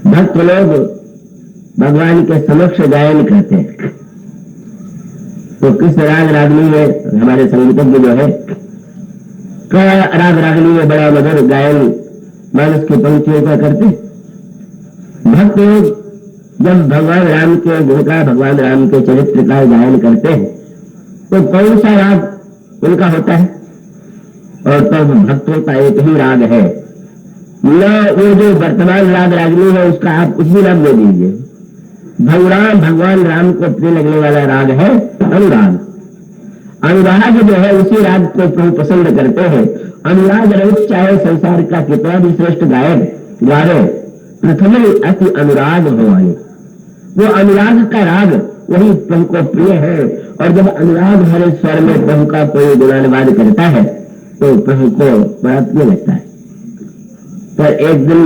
भक्त लोग भगवान के समक्ष गायन करते हैं। तो किस राग रागनी में हमारे संगीतज्ञ जो है राग रागनी में बड़ा मधुर गायन मानस की पंक्तियों का करते। भक्त लोग जब भगवान राम के गुण का, भगवान राम के चरित्र का गायन करते हैं तो कौन सा राग उनका होता है? और तब भक्तों का एक ही राग है, न वो जो वर्तमान राग रागनी है उसका आप कुछ भी नाम दे दीजिए। भगवान राम को प्रिय लगने वाला राग है अनुराग। अनुराग जो है उसी राग को प्रभु पसंद करते हैं। अनुराग रहित चाहे संसार का कितना भी श्रेष्ठ गायक गावे, प्रथम अति अनुराग भवानी, वो अनुराग का राग वही प्रभु को प्रिय है। और जब अनुराग भरे स्वर में प्रभु का कोई गुणानुवाद करता है तो प्रभु को बड़ा प्रिय लगता है। पर एक दिन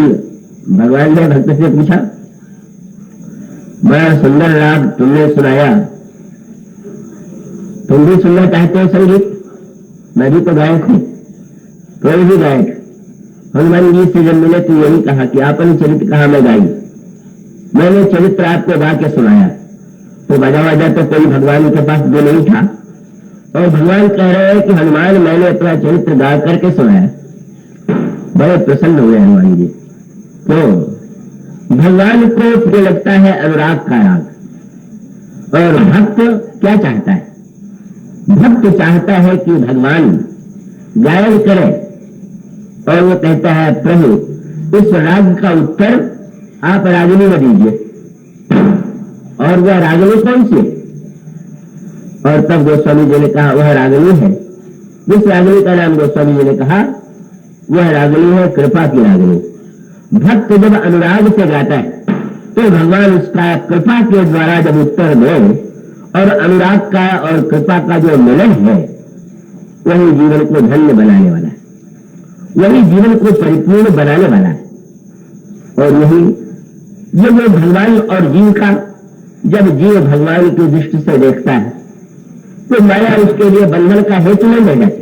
भगवान ने भक्त से पूछा, बड़ा सुंदर राग तुमने सुनाया, तुम भी सुनना चाहते हो संगीत? मैं भी तो गायक हूं, कोई भी गायक। हनुमान जी से जब मिले तो यही कहा कि आपने चरित्र कहा मैं गाई, मैंने चरित्र आपको गा के सुनाया। तो बाजा तो कोई भगवान के पास जो नहीं था, और भगवान कह रहे हैं कि हनुमान मैंने अपना चरित्र गा करके सुनाया। बड़े प्रसन्न हुए हनुमान जी। तो भगवान को प्रिय लगता है अनुराग का राग। और भक्त क्या चाहता है? भक्त चाहता है कि भगवान गायन करे और वो कहता है प्रभु इस राग का उत्तर आप रागिनी में दीजिए। और वह रागिनी कौन सी? और तब गोस्वामी जी ने कहा वह रागिनी है, जिस रागिनी का नाम गोस्वामी जी ने कहा वह रागिनी है कृपा की रागिनी। भक्त जब अनुराग से गाता है तो भगवान उसका कृपा के द्वारा जब उत्तर दे, और अनुराग का और कृपा का जो मिलन है वही जीवन को धन्य बनाने वाला है, वही जीवन को परिपूर्ण बनाने वाला है। और यही ये जो भगवान और जीव का, जब जीव भगवान की दृष्टि से देखता है तो माया उसके लिए बंधन का हेतु नहीं बन जाती।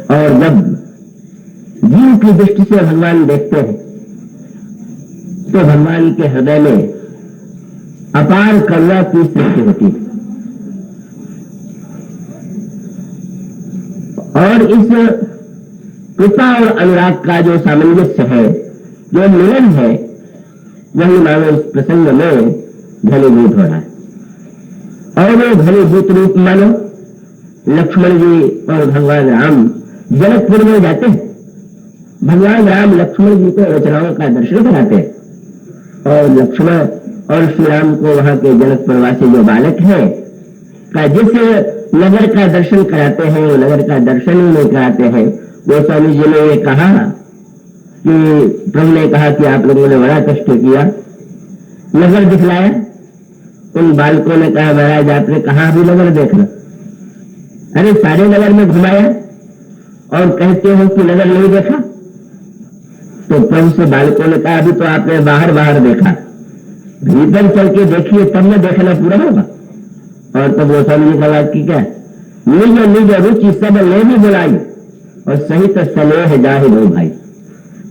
और जब जीव की दृष्टि से भगवान देखते हैं तो भगवान के हृदय में अपार करुणा की सृष्टि होती है। और इस कृपा और अनुराग का जो सामंजस्य है, जो मिलन है, वही मानो इस प्रसंग में घनीभूत हो रहा है। और वो घनीभूत रूप मानो लक्ष्मण जी और भगवान राम जनकपुर में जाते हैं। भगवान राम लक्ष्मण जी को रचनाओं का दर्शन कराते हैं, और लक्ष्मण और श्री राम को वहां के जनकपुर वासी जो बालक है का जिस नगर का दर्शन कराते हैं वो नगर का दर्शन ही नहीं कराते हैं। गोस्वामी जी ने ये कहा कि प्रभु ने कहा कि आप लोगों ने बड़ा कष्ट किया, नगर दिखलाया। उन बालकों ने कहा महाराज आपने कहा अभी नगर देखना? अरे सारे नगर में घुमाया और कहते हो कि नगर नहीं देखा। तो प्रभु से बालकों ने कहा अभी तो आपने बाहर बाहर देखा, भीतर चल के देखिए तब में देखना पूरा होगा। और तब वो स्वामी का बात की क्या, निज निज रुचि सब ले भी बुलाई और सहित स्नेह जाहि दो भाई।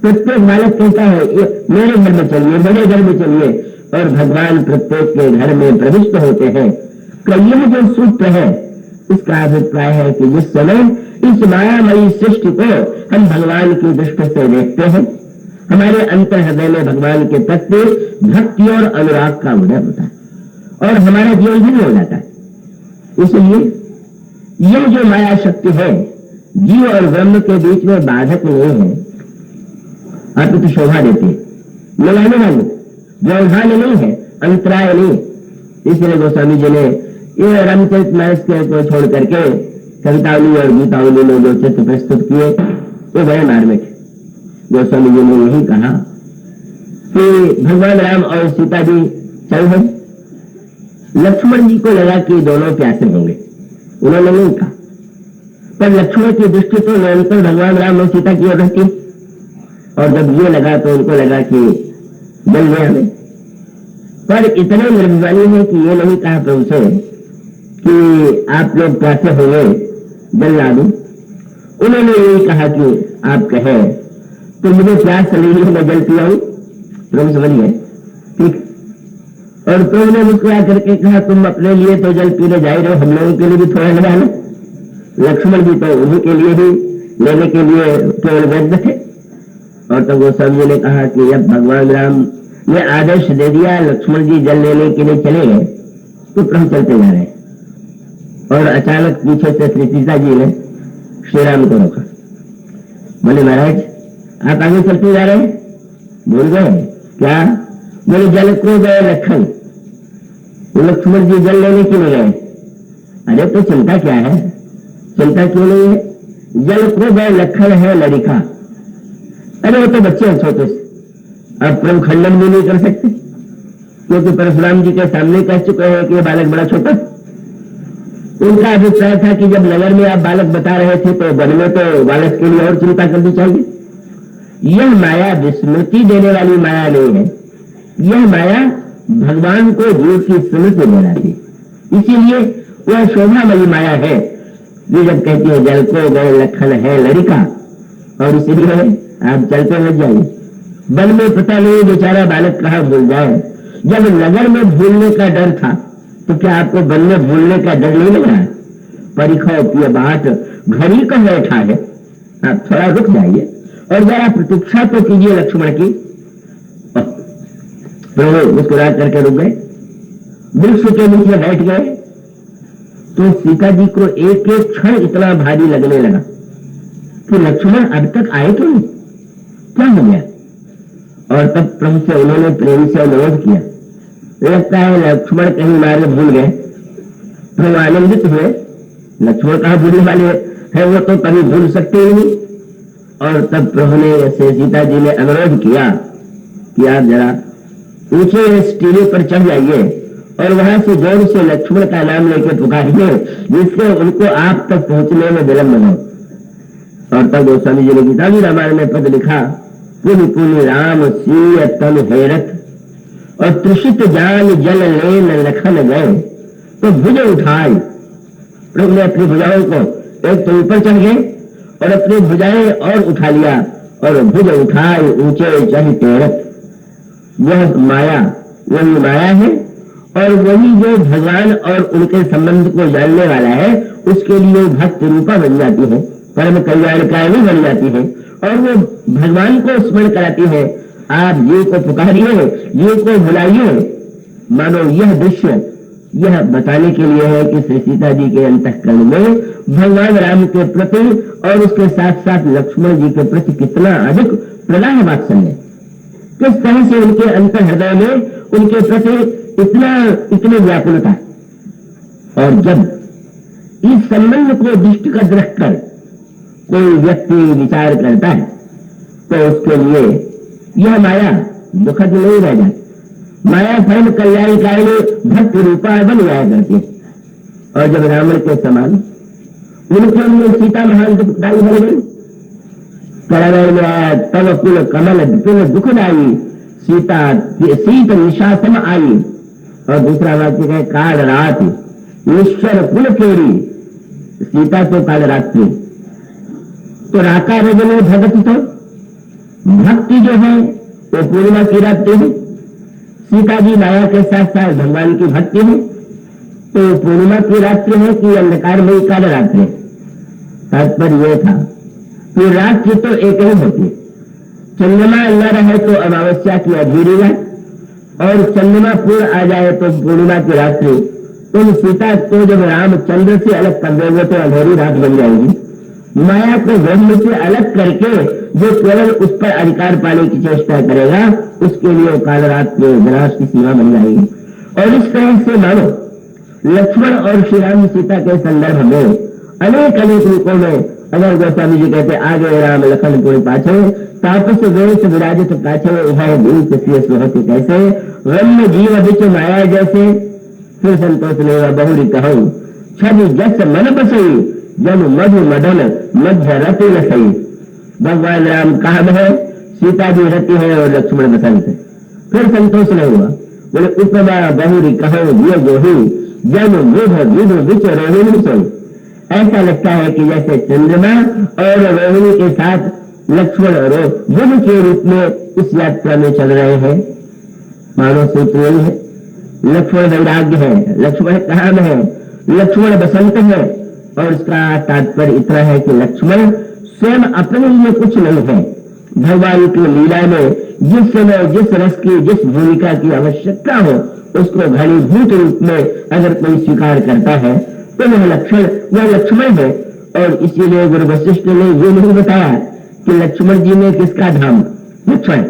प्रत्येक बालक कहता है मेरे घर में चलिए, मेरे घर में चलिए, और भगवान प्रत्येक के घर में प्रविष्ट होते हैं। यह जो सूत्र है इसका अभिप्राय है कि जिस समय इस मायामयी सृष्टि को हम भगवान की दृष्टि से देखते हैं, हमारे अंतर हृदय में भगवान के प्रति भक्ति और अनुराग का उदय होता है और हमारा जीवन धन्य हो जाता है। इसलिए यह जो माया शक्ति है जीव और ब्रह्म के बीच में बाधक नहीं है, अपितु शोभा देती है, मिलाने वाली, व्यवधान नहीं है, अंतराय नहीं। इसलिए गोस्वामी जी ने ये रामचरितमानस को छोड़ करके कवितावली और गीतावली में जो चित्र प्रस्तुत किए वो बड़े मार्मिक है। गोस्वामी जी ने यही कहा कि भगवान राम और सीता जी चल गए। लक्ष्मण जी को लगा कि दोनों प्यासे होंगे, उन्होंने नहीं कहा, पर लक्ष्मण की दृष्टि तो निरंतर भगवान राम और सीता की ओर रहती, और जब ये लगा तो उनको लगा कि जल गया हमें। पर इतने निर्भिमानी है कि ये नहीं कहा प्रभु से कि आप लोग प्यासे होंगे जल ला दूं। उन्होंने यही कहा कि आप कहे तो मुझे प्यास नहीं है, मैं जल पियाऊं। प्रभु समझ गए, ठीक। और प्रभु ने मुस्कुरा करके कहा, तुम अपने लिए तो जल पीने जा रहे हो, हम लोगों के लिए भी थोड़ा लगा लो। लक्ष्मण जी तो उन्हीं के लिए ही लेने के लिए केवल व्यग्र थे। और तब गोस्वामी जी ने कहा कि जब भगवान राम ने आदेश दे दिया, लक्ष्मण जी जल लेने के लिए चले गए, तो प्रभु चलते जा रहे। और अचानक पीछे से श्री सीता जी ने श्री राम को रोका। बोले, महाराज आप आगे चलते जा रहे हैं, भूल गए क्या? बोले, जल को गए लखन, लक्ष्मण जी जल लेने के लिए गए। अरे तो चिंता क्या है, चिंता क्यों नहीं है? जल को गए लखन है लड़िका। अरे वो तो बच्चे हैं छोटे से, अब प्रभु खंडन भी नहीं कर सकते, क्योंकि परशुराम जी के सामने कह चुके हैं कि ये बालक बड़ा छोटा। उनका अभिप्राय था कि जब नगर में आप बालक बता रहे थे तो वन में तो बालक के लिए और चिंता करनी चाहिए। यह माया विस्मृति देने वाली माया नहीं है, यह माया भगवान को जीव की स्मृति देना थी, इसीलिए वह शोभामयी माया है। ये जब कहती है जल को गए लखन है लड़िका, और इसीलिए आप चलते मत जाइए, वन में पता नहीं बेचारा बालक कहाँ भूल जाए। जब नगर में भूलने का डर था तो क्या आपको वन में भूलने का डर नहीं लग रहा है? परिखो पिय बाट घड़ी को बैठा है, आप थोड़ा रुक जाइए और जरा प्रतीक्षा तो कीजिए लक्ष्मण की। प्रभु मुस्कुरा करके रुक गए, वृक्ष के नीचे बैठ गए। तो सीता जी को एक एक क्षण इतना भारी लगने लगा कि लक्ष्मण अब तक आए क्यों नहीं, क्या हो गया? और तब प्रभु से उन्होंने प्रेम से अनुरोध किया। लगता है लक्ष्मण कहीं मार्ग भूल गए। प्रभु आनंदित हुए, लक्ष्मण कहाँ भूलने वाले है, वो तो कभी भूल सकते ही नहीं। और तब प्रभु ने से सीता जी ने अनुरोध किया कि आप जरा ऊंचे टीले पर चढ़ जाइए और वहां से जोर से लक्ष्मण का नाम लेकर पुकारिए, जिससे उनको आप तक पहुंचने में विलंब न हो। और तब गोस्वामी जी ने गीता जी रामायण में पद लिखा, पुनि पुनि राम सीय तन हेरत और त्रिषित जान जल लेन लखन गए। तो भुज उठाई, प्रभु ने अपनी भुजाओं को एक तो ऊपर चढ़ गए और अपनी भुजाएं और उठा लिया, और भुज उठाए ऊंचे चढ़ टेरत। वह माया वही माया है, और वही जो भगवान और उनके संबंध को जानने वाला है उसके लिए भक्त रूपा बन जाती है, परम कल्याणकारिणी बन जाती है, और वो भगवान को स्मरण कराती है। आप जीव को पुकारिए, जीव को बुलाइए। मानो यह दृश्य यह बताने के लिए है कि श्री सीता जी के अंतःकरण में भगवान राम के प्रति और उसके साथ साथ लक्ष्मण जी के प्रति कितना अधिक प्रगाढ़ वात्सल्य, किस तरह से उनके अंतर हृदय में उनके प्रति इतनी व्याकुलता। और जब इस संबंध को दृष्टिगत रखकर कोई व्यक्ति विचार करता है तो उसके लिए यह माया दुखद नहीं रह जाती। माया परम कल्याणकारिणी भक्त रूपा बन जाया करती है। और जब रावण के समान उनके लिए सीता महान दुखदायी बन गई, कलवर में आया तब कुल कमल कुल दुखदायी सीता सीत निशासम आई। और दूसरा वाक्य है काल रात ईश्वर कुल केरी, सीता तो काल रात्रि। तो राका रजने भगत तो भक्ति जो है वो पूर्णिमा की रात्रि है। सीता जी माया के साथ साथ भगवान की भक्ति है, तो पूर्णिमा की रात्रि है कि अंधकार में काल रात्रि। तात्पर्य यह था कि रात्रि तो एक ही होती है, चंद्रमा न रहे तो अमावस्या की अधूरी रात, और चंद्रमा पूर्ण आ जाए तो पूर्णिमा की रात्रि। उन सीता को जब राम चंद्र से अलग कर देंगे तो अंधेरी रात बन जाएगी। माया को ब्रह्म से अलग करके जो केवल उस पर अधिकार पाने की चेष्टा करेगा उसके लिए काल रात के विनाश की सीमा बन जाएगी। और इस तरह से मानो लक्ष्मण और श्री राम सीता के संदर्भ में अनेक अनेक रूपों में, अगर गोस्वामी जी कहते आगे राम लखन पुर पाछे तापस वेश विराजित पाछे उभय दूत सिय सुहत कैसे रम्य जीव बिच माया जैसे फिर संतोष ने बहुरी कहूं छवि जस मन बसई जब मधु मदन मध्य रति न सही। भगवान राम काम है, सीता जी रति है और लक्ष्मण बसंत है। फिर संतोष नहीं हुआ, बोले उपमा बहुरी कहो ये जो ही जब विध विध विच रोहिणी सोई। ऐसा लगता है कि जैसे चंद्रमा और रोहिणी के साथ लक्ष्मण और बुद्ध के रूप में इस यात्रा में चल रहे हैं। मानव सूत्र यही है, लक्ष्मण वैराग्य है, लक्ष्मण काम है, लक्ष्मण बसंत है। और इसका तात्पर्य इतना है कि लक्ष्मण स्वयं अपने लिए कुछ नहीं है। भगवान की लीला में जिस समय जिस रस की जिस भूमिका की आवश्यकता हो उसको घनीभूत रूप में अगर कोई स्वीकार करता है तो वह लक्ष्मण है। और इसीलिए गुरु वशिष्ठ ने ये नहीं बताया कि लक्ष्मण जी में किसका धाम लक्षण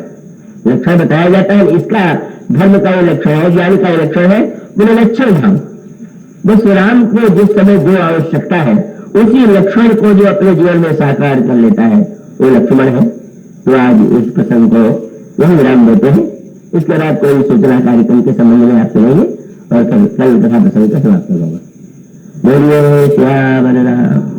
लक्षण बताया जाता है, इसका धर्म का ये लक्षण है, ज्ञान का ये लक्षण है, बोले लक्षण धाम। बस राम को जिस समय जो आवश्यकता है उसी लक्षण को जो अपने जीवन में साकार कर लेता है वो लक्ष्मण है। तो आज इस प्रसंग को वही विराम देते हैं। इसके बाद कोई सूचना कार्यक्रम के संबंध में आप सुनेंगे और कल कथा प्रसंग का समाप्त होगा। बोलिए श्याम राम।